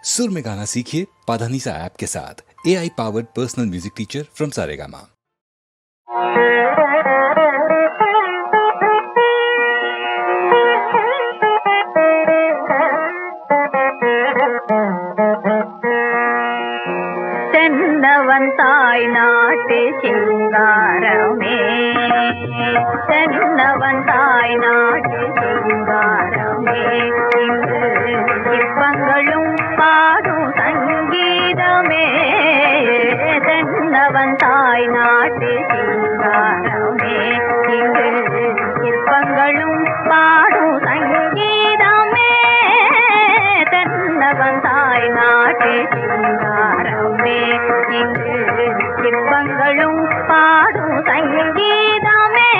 सुर में गाना सीखिए पाधानीसा ऐप के साथ। AI powered personal music teacher from Saregama. தென்னவந்தாய் நாட்டு சிங்காரமே, தென்னவந்தாய் நாட்டு சிங்காரமே, இங்கு சிற்பங்களும் பாடும் சங்கீதமே. தென்னவந்தாய் நாட்டு சிங்காரமே, இங்கு சிற்பங்களும் பாடும் சங்கீதமே. தென்னவந்தாய் நாட்டு சிங்காரமே, இங்கு சிற்பங்களும் பாடும் சங்கீதமே.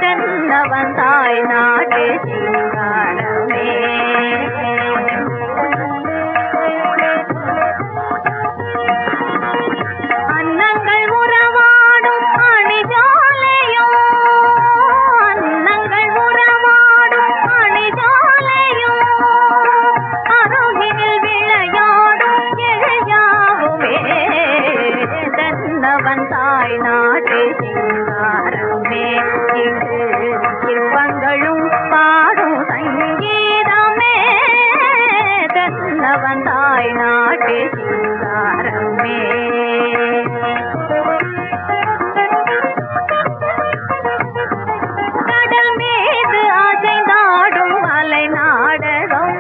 தென்னவந்தாய் நாட்டு சிங்காரமே. அன்னங்கள் உறவாடும் அணிஜாலையோ, அன்னங்கள் உறவாடும் அணிஜாலையோ, அருகினில் விளையாடும் எழையாகுமே. தென்னவந்தாய் நாட்டு சிங்காரமே, இங்கு சிற்பங்களும் பாடும் சங்கீதமே. தென்னவந்தாய் நாட்டு சிங்காரமே. கடல் மீது அசைந்தாடும் அலை நாடகம்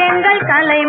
எங்கள் கலை